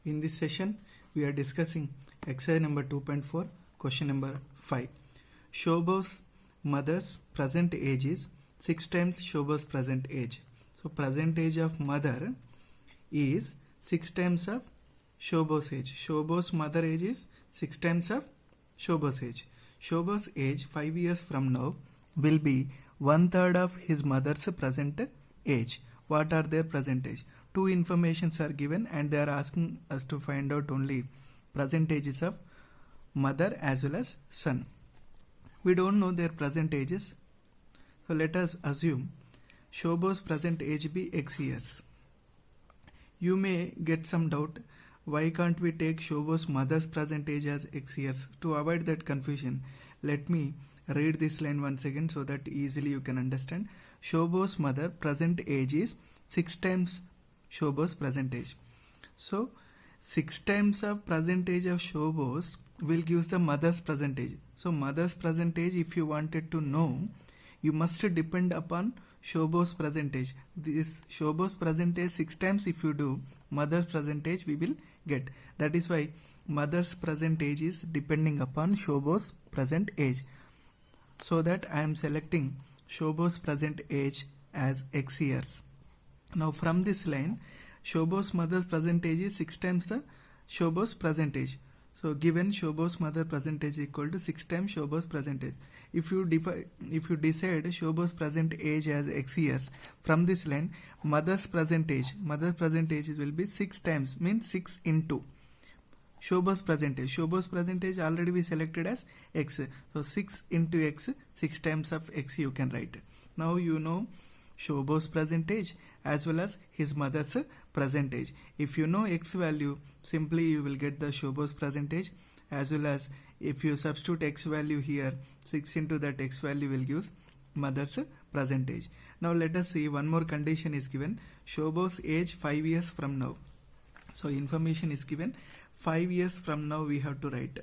In this session, we are discussing exercise number 2.4, question number 5. Shobha's mother's present age is 6 times Shobha's present age. So, present age of mother is 6 times of Shobha's age. Shobha's mother age is 6 times of Shobha's age. Shobha's age 5 years from now will be 1/3 of his mother's present age. What are their present age? Two informations are given and they are asking us to find out only present ages of mother as well as son. We don't know their present ages. So let us assume Shobha's present age be X years. You may get some doubt, why can't we take Shobha's mother's present age as X years? To avoid that confusion, let me read this line once again so that easily you can understand. Shobha's mother present age is 6 times Shobha's present age. So 6 times of present age of Shobha's will give the mother's present age. So mother's present age, if you wanted to know, you must depend upon Shobha's present age. This Shobha's present age 6 times if you do, mother's present age we will get. That is why mother's present age is depending upon Shobha's present age. So that I am selecting Shobha's present age as X years. Now from this line, Shobha's mother's present age is 6 times the Shobha's present age. So given Shobha's mother present age equal to 6 times Shobha's present age. If you decide Shobha's present age as X years, from this line, mother's present age will be 6 times, means 6 into Shobha's present age. Shobha's present age already we selected as X. So 6 into X, 6 times of X you can write. Now you know Shobha's present age as well as his mother's present age. If you know X value, simply you will get the Shobha's present age, as well as if you substitute X value here, 6 into that X value will give mother's present age. Now let us see, one more condition is given. Shobha's age 5 years from now. So information is given 5 years from now we have to write.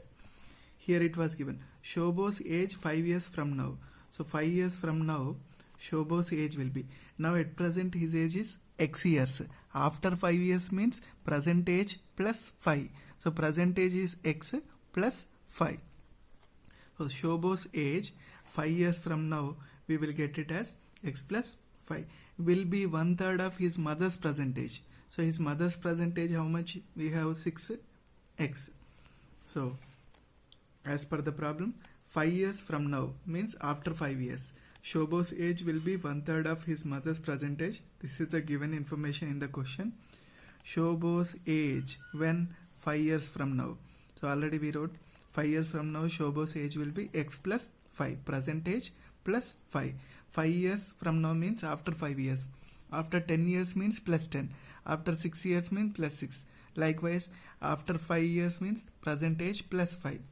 Here it was given Shobha's age 5 years from now. So 5 years from now Shobha's age will be. Now at present his age is X years. After 5 years means present age plus 5. So present age is X plus 5. So Shobha's age 5 years from now we will get it as X plus 5. Will be 1/3 of his mother's present age. So his mother's present age, how much? We have 6X. So as per the problem, 5 years from now means after 5 years. Shobha's age will be 1/3 of his mother's present age. This is the given information in the question. Shobha's age when 5 years from now. So already we wrote 5 years from now Shobha's age will be X plus 5. Present age plus 5. 5 years from now means after 5 years. After 10 years means plus 10. After 6 years means plus 6. Likewise, after 5 years means present age plus 5.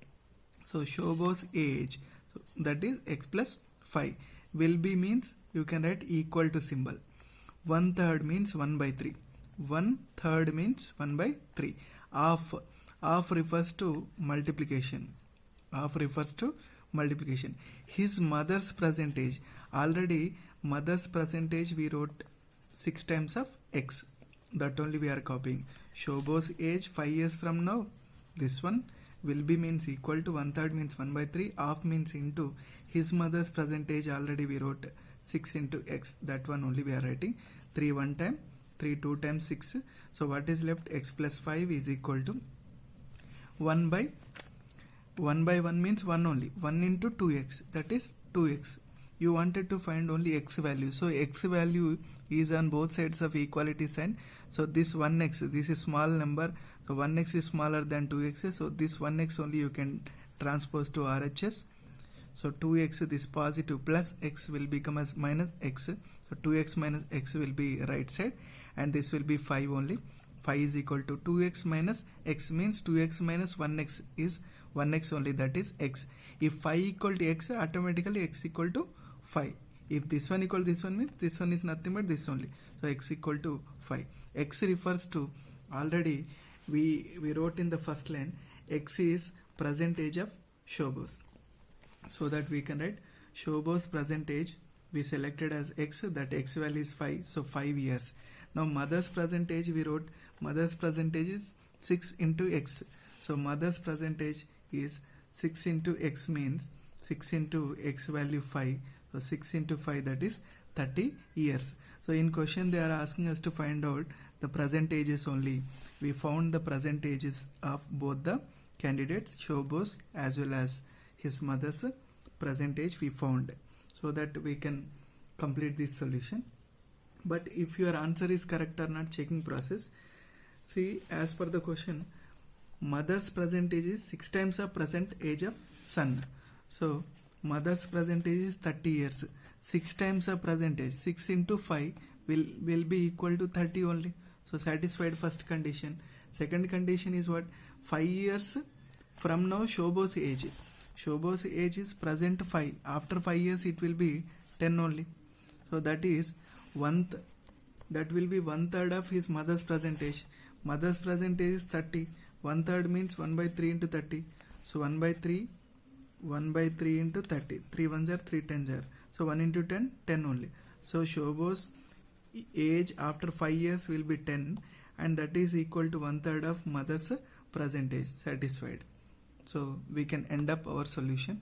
So Shobha's age, so that is X plus 5. Will be means you can write equal to symbol. 1/3 means 1/3. 1/3 means 1/3. Half refers to multiplication. His mother's percentage. Already mother's percentage we wrote 6 times of X. That only we are copying. Shobha's age 5 years from now. This one will be means equal to 1/3 means 1/3. Half means into his mother's present age. Already we wrote 6 into X. That one only we are writing. 3 1 time, 3 2 times 6. So what is left? X plus 5 is equal to 1 by 1 means 1 only. 1 into 2X. That is 2X. You wanted to find only X value. So X value is on both sides of equality sign. So this 1X, this is small number. So 1X is smaller than 2X. So this 1X only you can transpose to RHS. So 2X, this positive plus X will become as minus X. So 2X minus X will be right side. And this will be 5 only. 5 is equal to 2X minus X means 2X minus 1X is 1X only, that is X. If 5 equal to X, automatically X equal to 5. If this one equal to this one means this one is nothing but this only. So X equal to 5. X refers to, already we wrote in the first line, X is present age of Shobha's. So that we can write Shobha's present age we selected as X, that X value is 5, so 5 years. Now mother's present age we wrote, mother's present age is 6 into x. So mother's present age is 6 into x means 6 into x value 5. So 6 into 5, that is 30 years. So in question they are asking us to find out the present ages only. We found the present ages of both the candidates, Shobos as well as his mother's present age we found, so that we can complete this solution. But if your answer is correct or not, checking process. See, as per the question, mother's present age is 6 times of present age of son. So mother's present age is 30 years. 6 times of present age, 6 into 5 will be equal to 30 only. So satisfied first condition. Second condition is what? 5 years from now Shobos age. Shobos age is present 5. After 5 years it will be 10 only. So that is that will be 1/3 of his mother's present age. Mother's present age is 30. 1/3 means 1 by 3 into 30. So 1 by 3 into 30. 3 ones are 3 tens are. So 1 into 10, 10 only. So Shobos age after 5 years will be 10, and that is equal to 1/3 of mother's present age. Satisfied. So we can end up our solution.